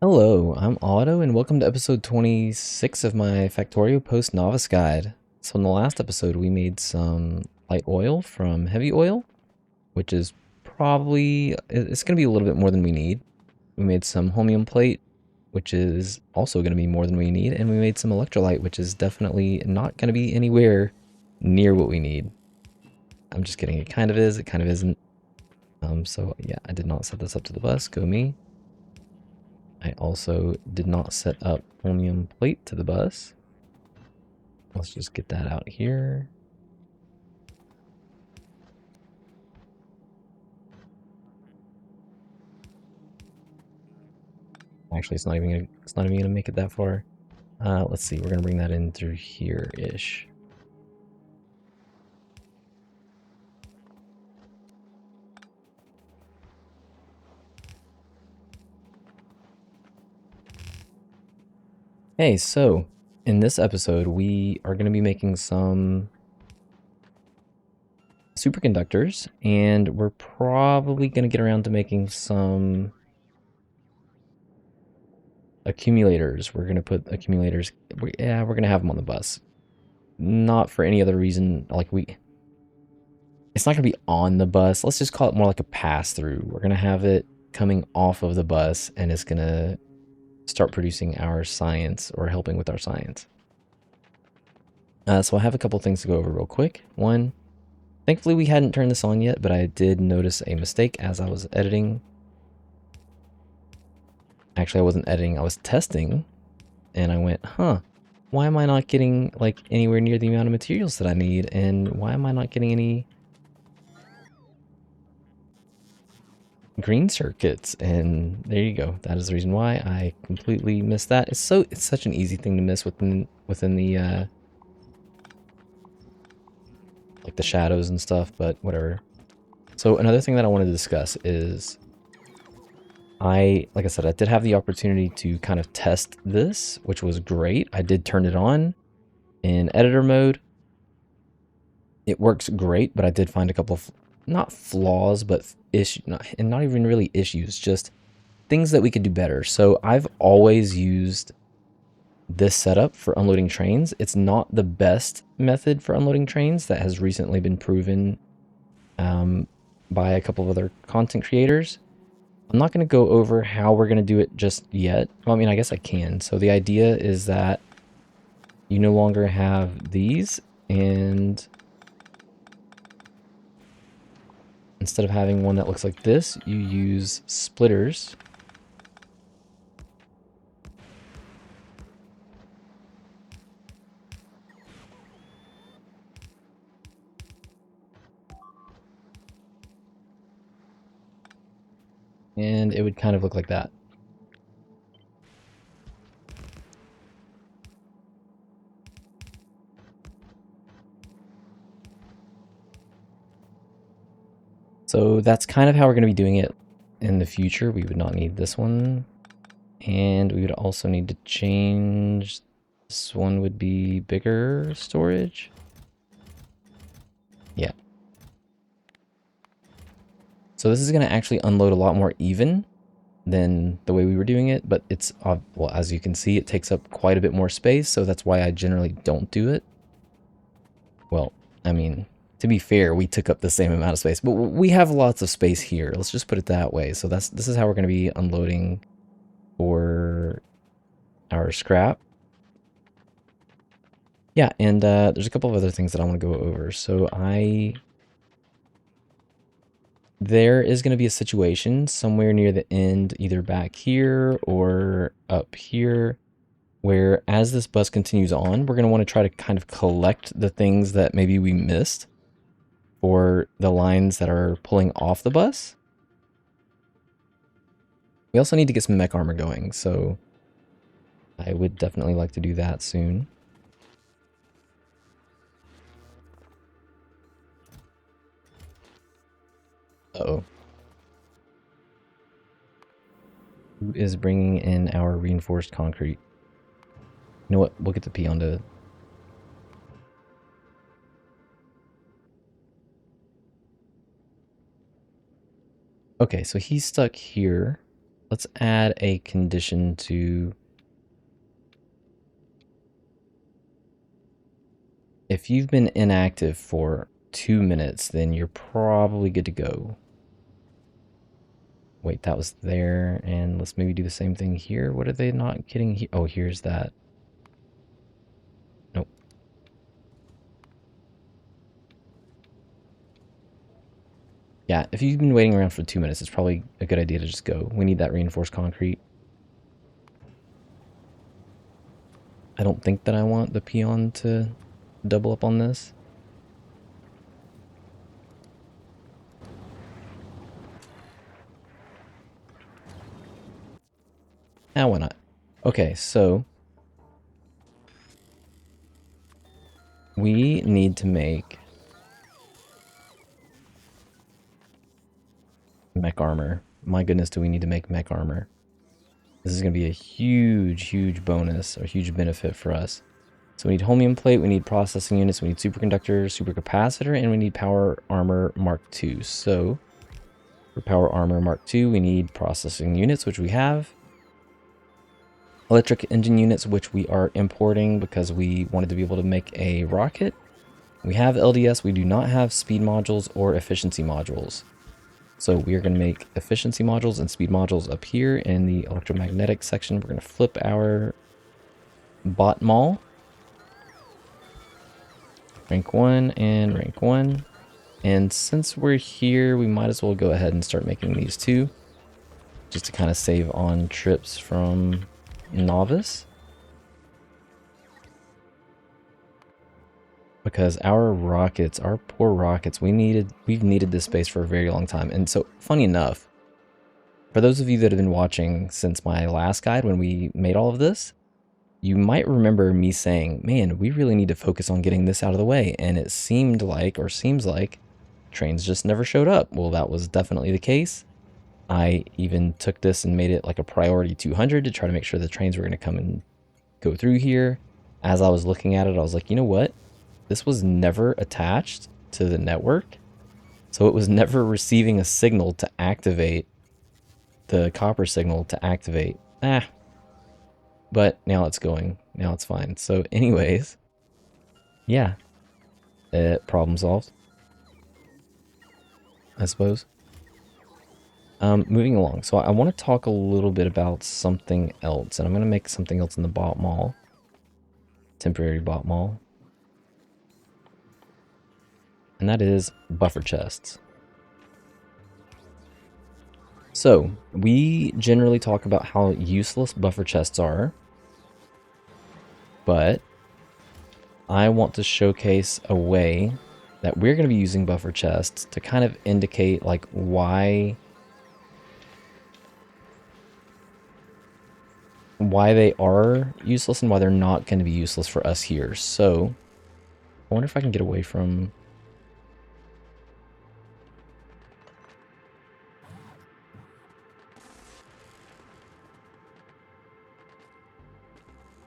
Hello, I'm Otto, and welcome to episode 26 of my Factorio Post-Nauvis guide. So in the last episode, we made some light oil from heavy oil, which is it's going to be a little bit more than we need. We made some holmium plate, which is also going to be more than we need, and we made some electrolyte, which is definitely not going to be anywhere near what we need. I'm just kidding, it kind of is, it kind of isn't. So yeah, I did not set this up to the bus, go me. I also did not set up chromium plate to the bus. Let's just get that out here. Actually, it's not even gonna make it that far. Let's see, we're gonna bring that in through here-ish. Hey, so in this episode, we are gonna be making some superconductors, and we're probably gonna get around to making some accumulators. We're gonna put accumulators. Yeah, we're gonna have them on the bus. Not for any other reason. It's not gonna be on the bus. Let's just call it more like a pass through. We're gonna have it coming off of the bus, and it's gonna start producing our science or helping with our science. So I have a couple things to go over real quick. One, thankfully we hadn't turned this on yet, but I did notice a mistake as I was editing. Actually, I wasn't editing, I was testing, and I went, huh, why am I not getting like anywhere near the amount of materials that I need, and why am I not getting any green circuits? And there you go. That is the reason why I completely missed that. It's such an easy thing to miss within the like the shadows and stuff, but whatever. So another thing that I wanted to discuss is like I said, I did have the opportunity to kind of test this, which was great. I did turn it on in editor mode. It works great, but I did find a couple of, not flaws, but and not even really issues, just things that we could do better. So I've always used this setup for unloading trains. It's not the best method for unloading trains. That has recently been proven by a couple of other content creators. I'm not going to go over how we're going to do it just yet. Well, I mean, I guess I can. So the idea is that you no longer have these, and instead of having one that looks like this, you use splitters. And it would kind of look like that. So that's kind of how we're going to be doing it in the future. We would not need this one. And we would also need to change, this one would be bigger storage. Yeah. So this is going to actually unload a lot more even than the way we were doing it, but it's, well, as you can see, it takes up quite a bit more space, so that's why I generally don't do it. Well, I mean, to be fair, we took up the same amount of space, but we have lots of space here. Let's just put it that way. So this is how we're going to be unloading for our scrap. Yeah, and there's a couple of other things that I want to go over. So there is going to be a situation somewhere near the end, either back here or up here, where as this bus continues on, we're going to want to try to kind of collect the things that maybe we missed for the lines that are pulling off the bus. We also need to get some mech armor going, so I would definitely like to do that soon. Uh-oh. Who is bringing in our reinforced concrete? You know what? We'll get the P onto... Okay, so he's stuck here. let's add a condition to... If you've been inactive for 2 minutes, then you're probably good to go. Wait, that was there, and let's maybe do the same thing here. What are they not getting here? Oh, here's that. Nope. Yeah, if you've been waiting around for 2 minutes, it's probably a good idea to just go. We need that reinforced concrete. I don't think that I want the peon to double up on this. Ah, why not? Okay, so we need to make mech armor. My goodness, do we need to make mech armor? This is going to be a huge, huge bonus or huge benefit for us. So we need holmium plate, we need processing units, we need superconductors, supercapacitor, and we need power armor Mark II. So for power armor Mark II, we need processing units, which we have. Electric engine units, which we are importing because we wanted to be able to make a rocket. We have LDS, we do not have speed modules or efficiency modules. So we are going to make efficiency modules and speed modules up here in the electromagnetic section. We're going to flip our bot mall. Rank 1 and rank 1. And since we're here, we might as well go ahead and start making these too. Just to kind of save on trips from Nauvis. Because our rockets, our poor rockets, we've needed this space for a very long time. And so, funny enough, for those of you that have been watching since my last guide when we made all of this, you might remember me saying, man, we really need to focus on getting this out of the way. And it seemed like, or seems like, trains just never showed up. Well, that was definitely the case. I even took this and made it like a priority 200 to try to make sure the trains were going to come and go through here. As I was looking at it, I was like, you know what? This was never attached to the network, so it was never receiving a signal to activate the copper signal to activate. But now it's going. Now it's fine. So anyways, yeah, problem solved, I suppose. Moving along. So I want to talk a little bit about something else, and I'm going to make something else in the bot mall. Temporary bot mall. And that is buffer chests. So, we generally talk about how useless buffer chests are, but I want to showcase a way that we're going to be using buffer chests to kind of indicate like why they are useless and why they're not going to be useless for us here. So, I wonder if I can get away from...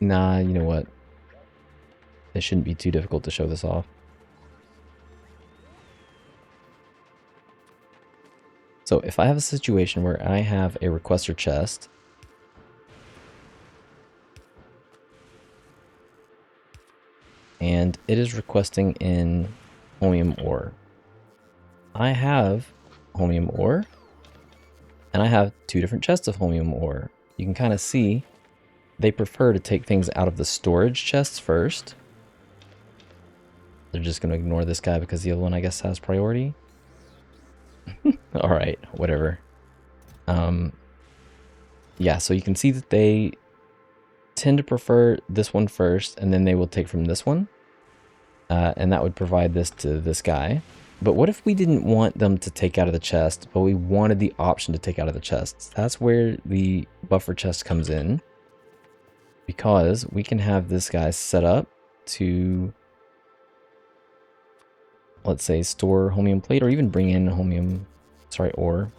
Nah, you know what? It shouldn't be too difficult to show this off. So if I have a situation where I have a requester chest, and it is requesting in holmium ore. I have holmium ore, and I have 2 different chests of holmium ore. You can kind of see they prefer to take things out of the storage chests first. They're just going to ignore this guy because the other one, I guess, has priority. Alright, whatever. Yeah, so you can see that they tend to prefer this one first, and then they will take from this one. And that would provide this to this guy. But what if we didn't want them to take out of the chest, but we wanted the option to take out of the chests? That's where the buffer chest comes in. Because we can have this guy set up to, let's say, store holmium plate, or even bring in ore.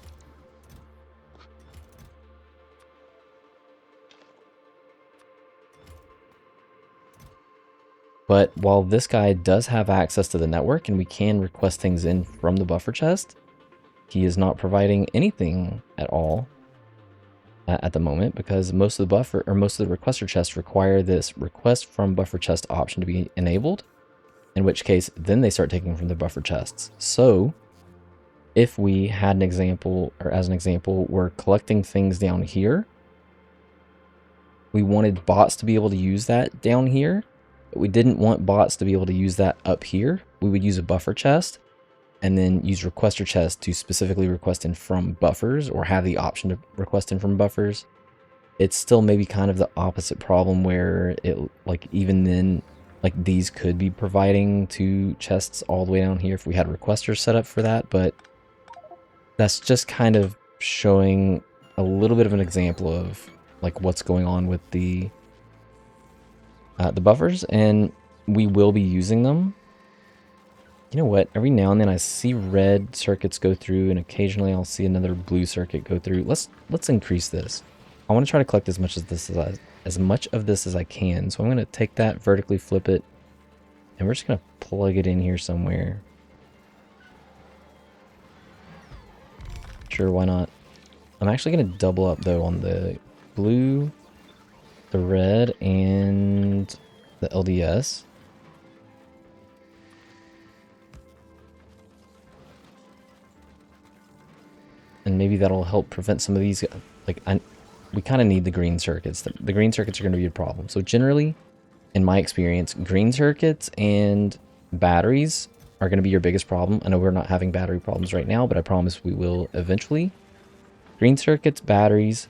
But while this guy does have access to the network and we can request things in from the buffer chest, he is not providing anything at all at the moment, because most of the buffer or most of the requester chests require this request from buffer chest option to be enabled, in which case then they start taking from the buffer chests. So if we had an example, or as an example, we're collecting things down here, we wanted bots to be able to use that down here, but we didn't want bots to be able to use that up here. We would use a buffer chest and then use requester chest to specifically request in from buffers, or have the option to request in from buffers. It's still maybe kind of the opposite problem where it, like, even then, like, these could be providing to chests all the way down here if we had requesters set up for that, but that's just kind of showing a little bit of an example of like what's going on with the buffers, and we will be using them. You know what? Every now and then I see red circuits go through, and occasionally I'll see another blue circuit go through. Let's increase this. I want to try to collect as much of this as I can. So I'm going to take that, vertically flip it, and we're just going to plug it in here somewhere. Sure, why not? I'm actually going to double up though on the blue, the red, and the LDS. And maybe that'll help prevent some of these, like, we kind of need the green circuits. The green circuits are going to be a problem. So generally, in my experience, green circuits and batteries are going to be your biggest problem. I know we're not having battery problems right now, but I promise we will eventually. Green circuits, batteries,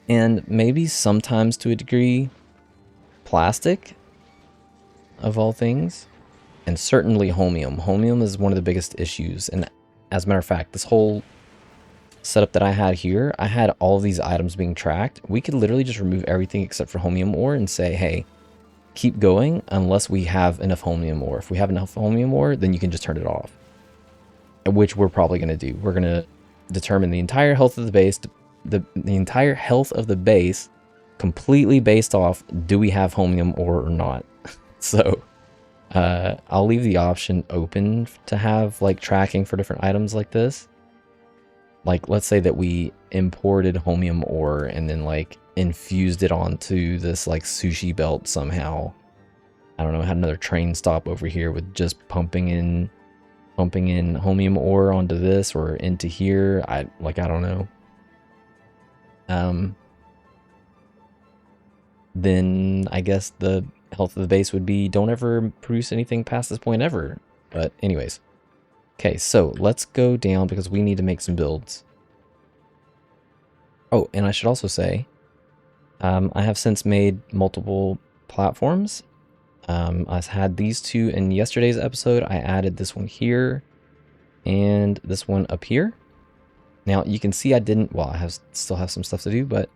and maybe sometimes to a degree, plastic, of all things, and certainly holmium. Holmium is one of the biggest issues, and as a matter of fact, this whole setup that I had here, I had all of these items being tracked. We could literally just remove everything except for holmium ore and say, hey, keep going unless we have enough holmium ore. If we have enough holmium ore, then you can just turn it off, which we're probably going to do. We're going to determine the entire health of the base, the entire health of the base completely based off, do we have holmium ore or not? So I'll leave the option open to have like tracking for different items like this. Like, let's say that we imported holmium ore and then like infused it onto this like sushi belt somehow. I don't know, had another train stop over here with just pumping in holmium ore onto this or into here. I don't know. Then I guess the health of the base would be don't ever produce anything past this point ever. But anyways. Okay, so let's go down because we need to make some builds. Oh, and I should also say, I have since made multiple platforms. I had these two in yesterday's episode. I added this one here and this one up here. Now you can see I didn't, well, still have some stuff to do, but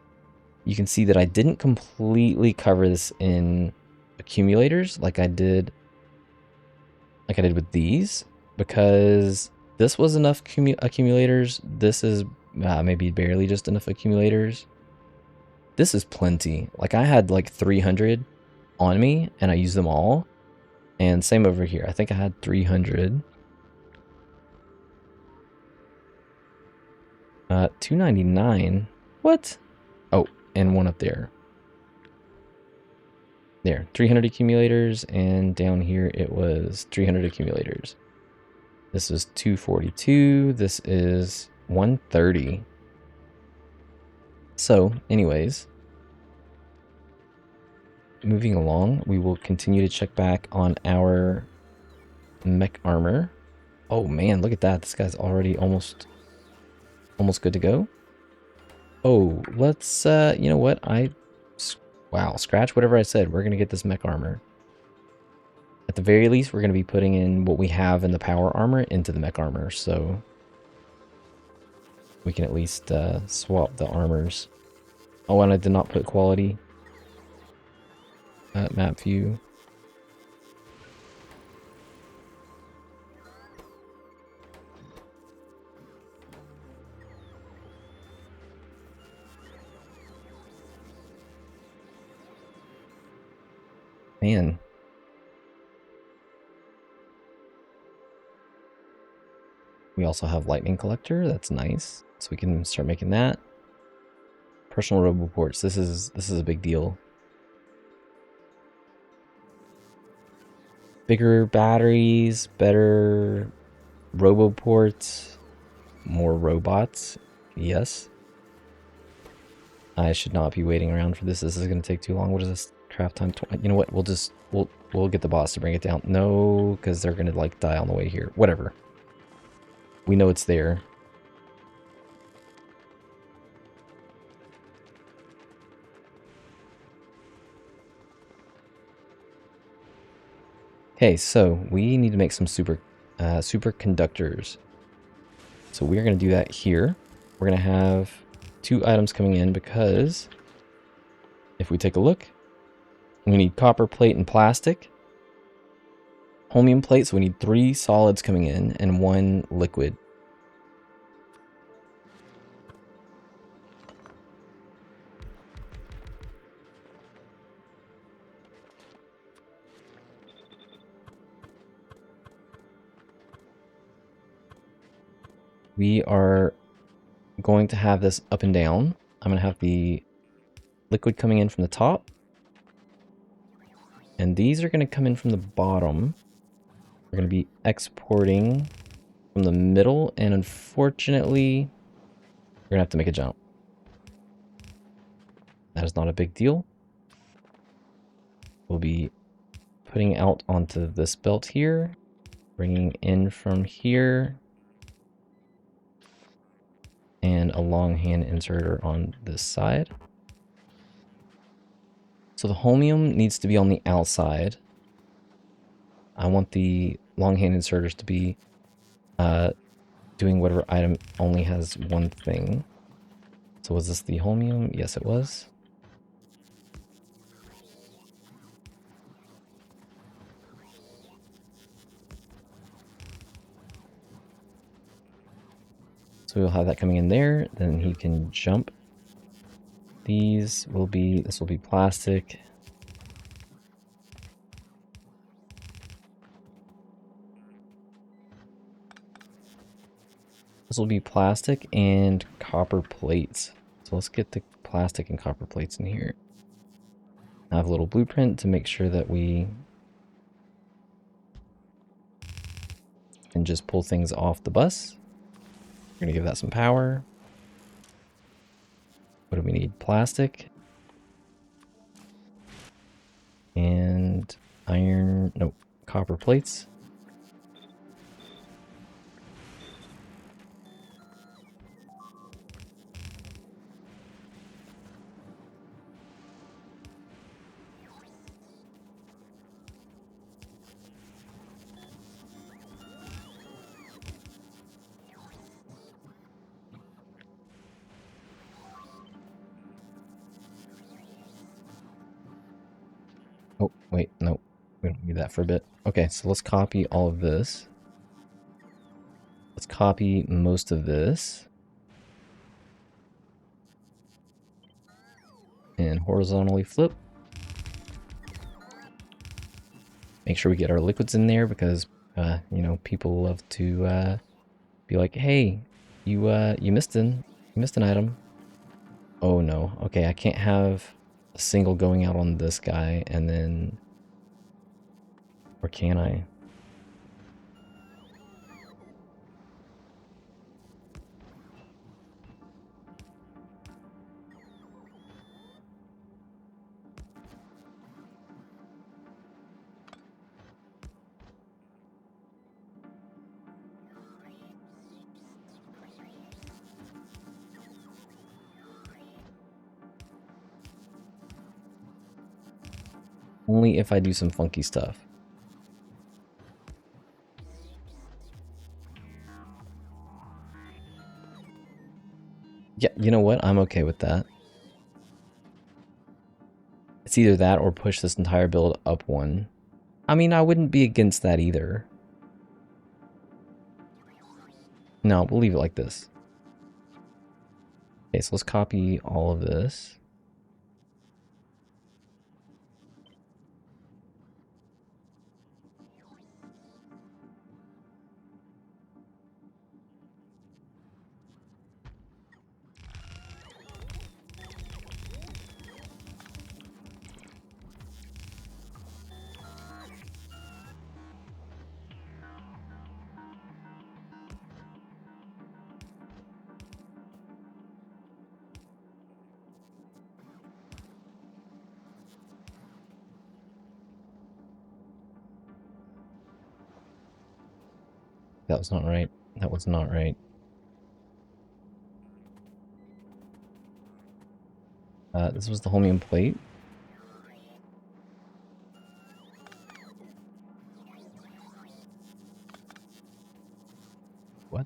you can see that I didn't completely cover this in accumulators like I did with these, because this was enough accumulators. This is maybe barely just enough accumulators. This is plenty. Like, I had like 300 on me and I used them all. And same over here. I think I had 300. 299. What? Oh, and one up there. There, 300 accumulators, and down here it was 300 accumulators. This is 242. This is 130. So, anyways, moving along, we will continue to check back on our mech armor. Oh man, look at that. This guy's already almost good to go. Oh, let's, you know what? Wow, scratch whatever I said. We're going to get this mech armor. At the very least, we're going to be putting in what we have in the power armor into the mech armor, so we can at least swap the armors. Oh, and I did not put quality. Map view. Man. We also have lightning collector. That's nice. So we can start making that. Personal roboports. This is a big deal. Bigger batteries, better roboports, more robots. Yes. I should not be waiting around for this. This is going to take too long. What is this? Craft time 20. You know what? We'll get the boss to bring it down. No, because they're going to like die on the way here. Whatever. We know it's there. Okay, so we need to make some superconductors. So we're going to do that here. We're going to have 2 items coming in because if we take a look, we need copper plate and plastic. Holmium plate, so we need 3 solids coming in and 1 liquid. We are going to have this up and down. I'm going to have the liquid coming in from the top. And these are going to come in from the bottom. We're going to be exporting from the middle. And unfortunately, we're going to have to make a jump. That is not a big deal. We'll be putting out onto this belt here. Bringing in from here. And a long hand inserter on this side. So the holmium needs to be on the outside. I want the long hand inserters to be doing whatever item only has one thing. So was this the holmium? Yes, it was. So we'll have that coming in there. Then he can jump. This will be plastic. This will be plastic and copper plates. So let's get the plastic and copper plates in here. I have a little blueprint to make sure that we can just pull things off the bus. We're going to give that some power. What do we need? Plastic. And iron, no, copper plates. Oh, wait, no, we don't need that for a bit. Okay, so let's copy all of this. Let's copy most of this. And horizontally flip. Make sure we get our liquids in there because, you know, people love to be like, hey, you missed you missed an item. Oh no, okay, I can't have a single going out on this guy and then, or can I? Only if I do some funky stuff. Yeah, you know what? I'm okay with that. It's either that or push this entire build up 1. I mean, I wouldn't be against that either. No, we'll leave it like this. Okay, so let's copy all of this. That was not right. That was not right. This was the holmium plate. What?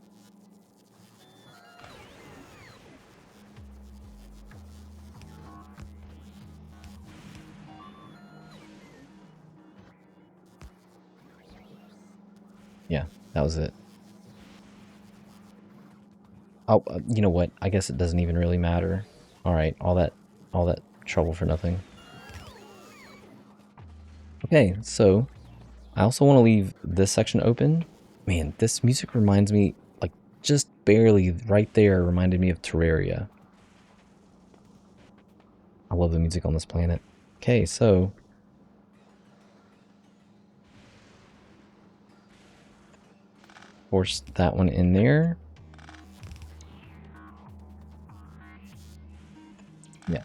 Yeah, that was it. Oh, you know what? I guess it doesn't even really matter. All right, all that trouble for nothing. Okay, so I also want to leave this section open. Man, this music reminds me, like, just barely right there reminded me of Terraria. I love the music on this planet. Okay, so force that one in there. Yeah.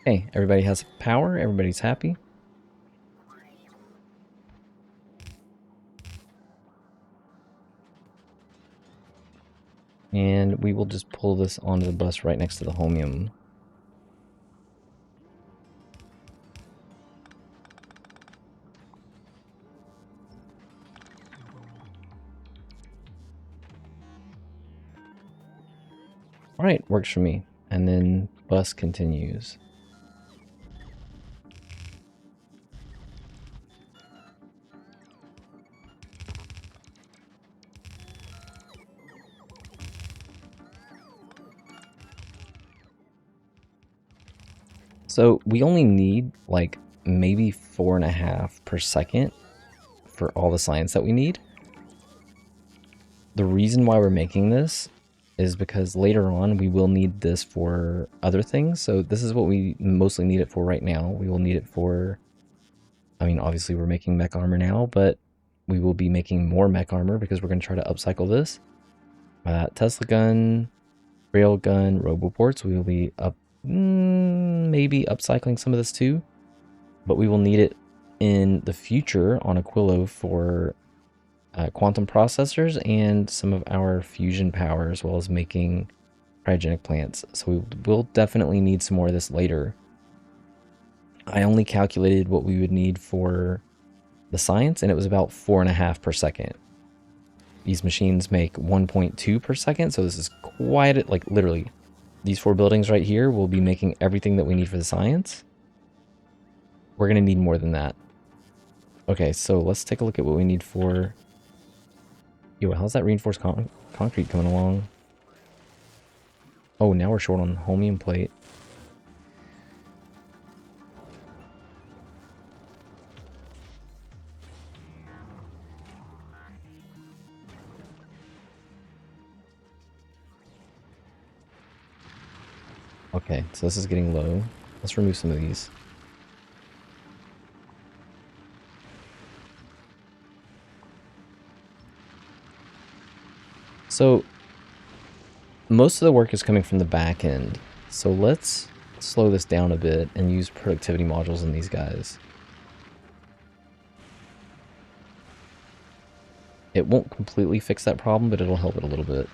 Hey, everybody has power. Everybody's happy. And we will just pull this onto the bus right next to the holmium. Alright, works for me. And then bus continues. So we only need like maybe 4.5 per second for all the science that we need. The reason why we're making this is because later on we will need this for other things. So this is what we mostly need it for right now. We will need it for, I mean, obviously we're making mech armor now, but we will be making more mech armor because we're going to try to upcycle this. Tesla gun, rail gun, roboports, we will be maybe upcycling some of this too, but we will need it in the future on Aquilo for quantum processors and some of our fusion power, as well as making cryogenic plants. So we will definitely need some more of this later. I only calculated what we would need for the science, and it was about 4.5 per second. These machines make 1.2 per second, so this is quite, like, literally, these 4 buildings right here will be making everything that we need for the science. We're going to need more than that. Okay, so let's take a look at what we need for... Yo, how's that reinforced concrete coming along? Oh, now we're short on holmium plate. Okay, so this is getting low. Let's remove some of these. So, most of the work is coming from the back end. So let's slow this down a bit and use productivity modules in these guys. It won't completely fix that problem, but it'll help it a little bit.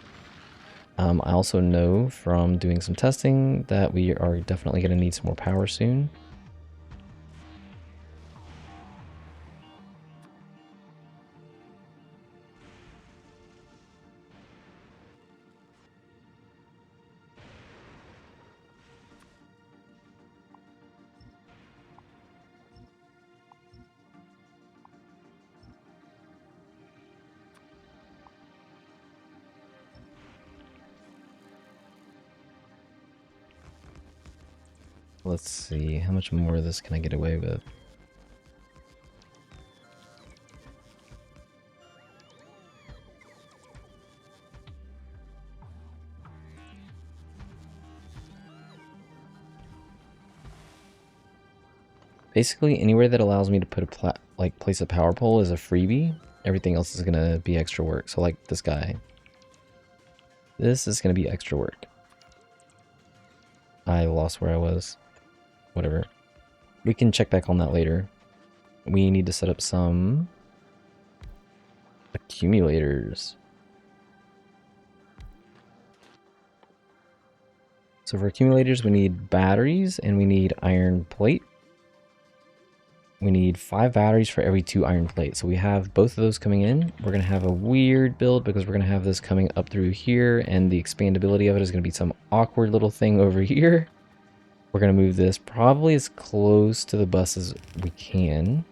I also know from doing some testing that we are definitely going to need some more power soon. Let's see, how much more of this can I get away with? Basically, anywhere that allows me to put a place a power pole is a freebie. Everything else is gonna be extra work. So like this guy. This is gonna be extra work. I lost where I was. Whatever. We can check back on that later. We need to set up some accumulators. So for accumulators, we need batteries and we need iron plate. We need 5 batteries for every 2 iron plates. So we have both of those coming in. We're going to have a weird build because we're going to have this coming up through here, and the expandability of it is going to be some awkward little thing over here. We're going to move this probably as close to the bus as we can.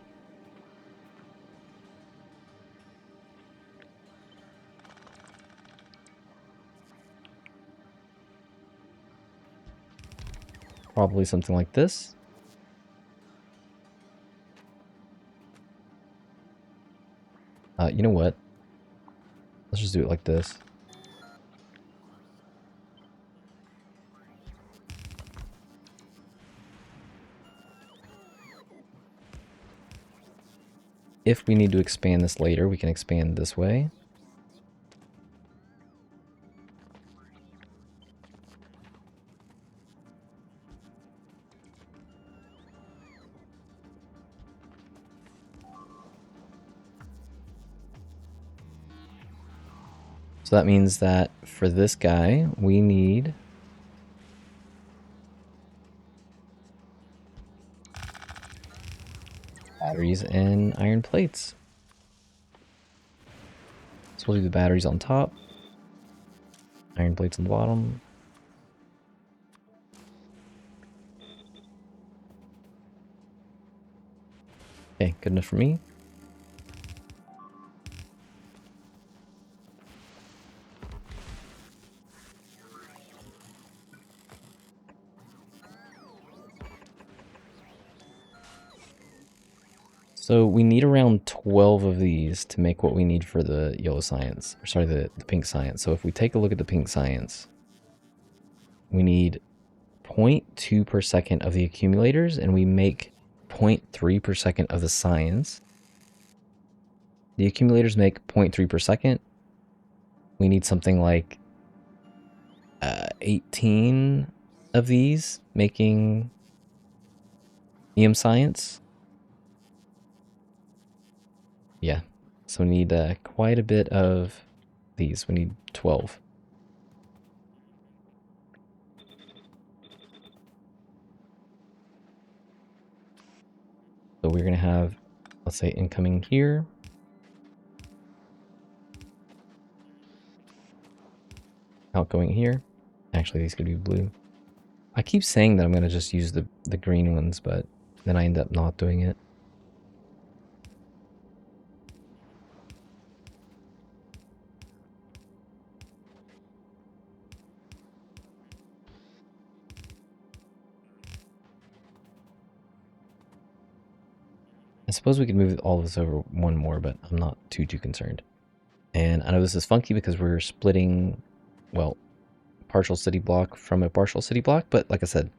Probably something like this. You know what? Let's just do it like this. If we need to expand this later, we can expand this way. So that means that for this guy, we need batteries and iron plates. So we'll do the batteries on top, iron plates on the bottom. Okay, good enough for me. So we need around 12 of these to make what we need for the yellow science, or sorry, the pink science. So if we take a look at the pink science, we need 0.2 per second of the accumulators, and we make 0.3 per second of the science. The accumulators make 0.3 per second. We need something like 18 of these making EM science. Yeah, so we need quite a bit of these. We need 12. So we're going to have, let's say, incoming here. Outgoing here. Actually, these could be blue. I keep saying that I'm going to just use the green ones, but then I end up not doing it. I suppose we could move all of this over one more, but I'm not too concerned. And I know this is funky because we're splitting, well, partial city block from a partial city block, but like I said,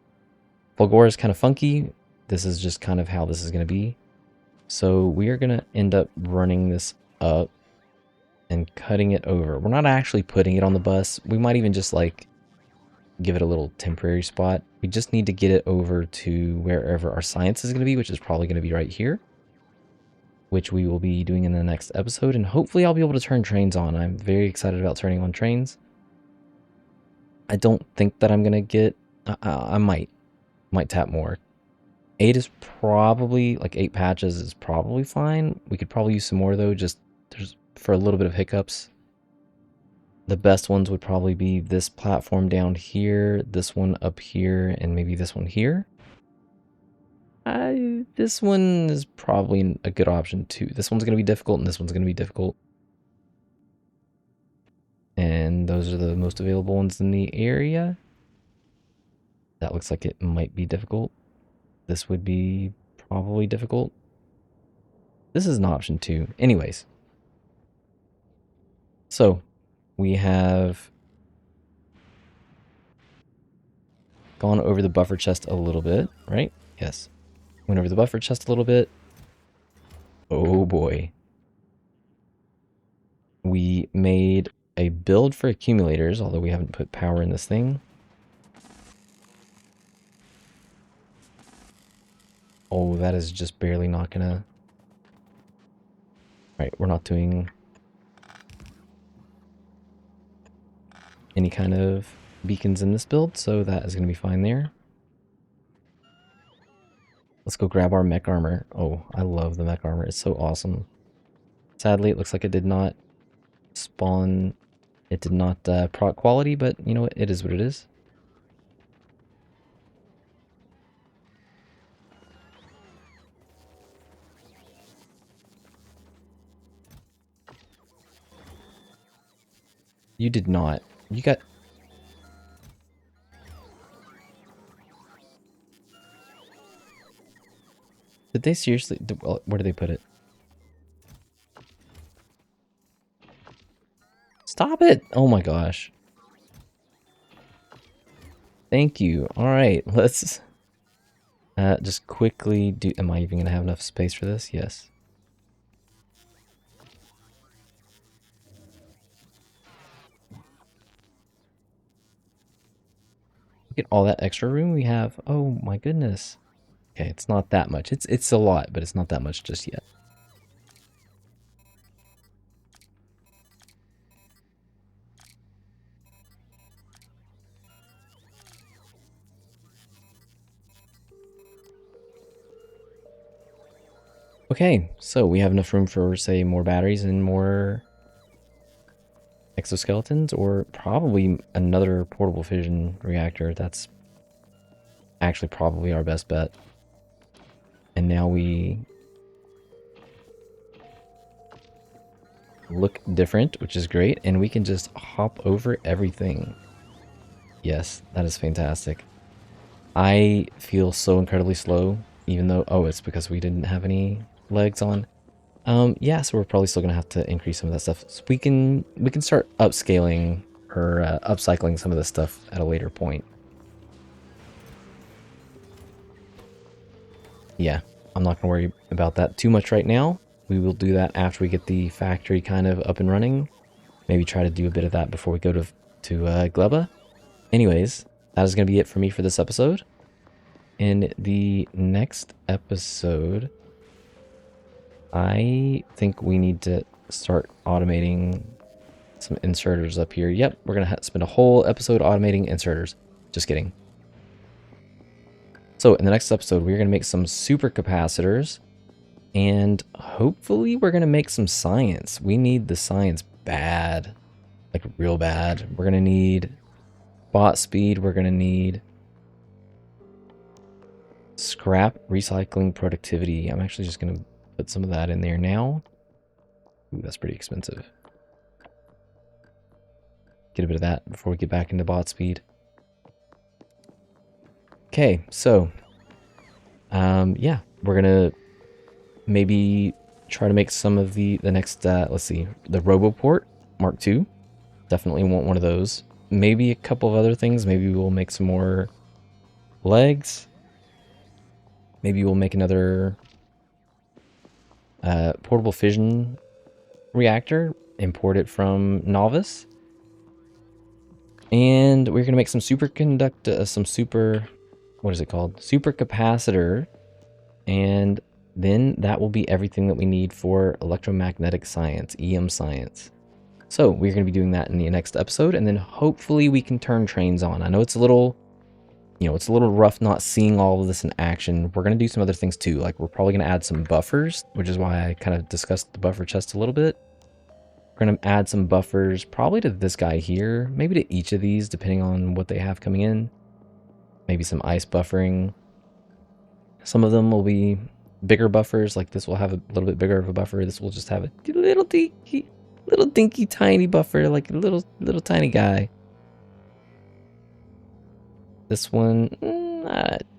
Fulgora is kind of funky. This is just kind of how this is going to be. So we are going to end up running this up and cutting it over. We're not actually putting it on the bus. We might even just like give it a little temporary spot. We just need to get it over to wherever our science is going to be, which is probably going to be right here, which we will be doing in the next episode. And hopefully I'll be able to turn trains on. I'm very excited about turning on trains. I don't think that I'm going to get, I might tap more. 8 is probably, like 8 patches is probably fine. We could probably use some more though, just for a little bit of hiccups. The best ones would probably be this platform down here, this one up here, and maybe this one here. This one is probably a good option too. This one's going to be difficult, and this one's going to be difficult. And those are the most available ones in the area. That looks like it might be difficult. This would be probably difficult. This is an option too. Anyways. So, we have gone over the buffer chest a little bit, right? Yes. Went over the buffer chest a little bit. Oh boy. We made a build for accumulators, although we haven't put power in this thing. Oh, that is just barely not gonna... Alright, we're not doing any kind of beacons in this build, so that is gonna be fine there. Let's go grab our mech armor. Oh, I love the mech armor. It's so awesome. Sadly, it looks like it did not spawn... It did not proc quality, but you know what? It is what it is. You did not. You got... Did they seriously... Where did they put it? Stop it! Oh my gosh. Thank you. Alright, let's... just quickly do... Am I even going to have enough space for this? Yes. Look at all that extra room we have. Oh my goodness. Okay, it's not that much. It's a lot, but it's not that much just yet. Okay, so we have enough room for, say, more batteries and more exoskeletons, or probably another portable fission reactor. That's actually probably our best bet. And now we look different, which is great, and we can just hop over everything. Yes, that is fantastic. I feel so incredibly slow, even though... Oh, it's because we didn't have any legs on. Yeah, so we're probably still gonna have to increase some of that stuff. So we can start upscaling or upcycling some of this stuff at a later point. Yeah, I'm not gonna worry about that too much right now. We will do that after we get the factory kind of up and running. Maybe try to do a bit of that before we go to Gleba. Anyways, that is gonna be it for me for this episode. In the next episode, I think we need to start automating some inserters up here. Yep, we're going to spend a whole episode automating inserters. Just kidding. So in the next episode, we're going to make some supercapacitors. And hopefully we're going to make some science. We need the science bad. Like real bad. We're going to need bot speed. We're going to need scrap recycling productivity. I'm actually just going to put some of that in there now. Ooh, that's pretty expensive. Get a bit of that before we get back into bot speed. Okay, so yeah, we're gonna maybe try to make some of the next let's see, the RoboPort Mark II. Definitely want one of those. Maybe a couple of other things. Maybe we'll make some more legs. Maybe we'll make another portable fission reactor, import it from Nauvis. And we're going to make some what is it called? Supercapacitor. And then that will be everything that we need for electromagnetic science, EM science. So we're going to be doing that in the next episode. And then hopefully we can turn trains on. I know it's a little, it's a little rough not seeing all of this in action. We're going to do some other things too. Like we're probably going to add some buffers, which is why I kind of discussed the buffer chest a little bit. We're going to add some buffers probably to this guy here, maybe to each of these, depending on what they have coming in. Maybe some ice buffering. Some of them will be bigger buffers, like this will have a little bit bigger of a buffer. This will just have a little dinky tiny buffer, like a little tiny guy. This one,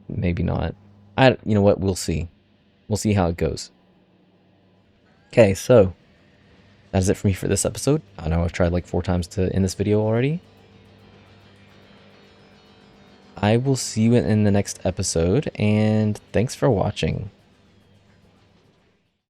maybe not. You know what? We'll see. We'll see how it goes. Okay, so that is it for me for this episode. I know I've tried like 4 times to end this video already. I will see you in the next episode, and thanks for watching.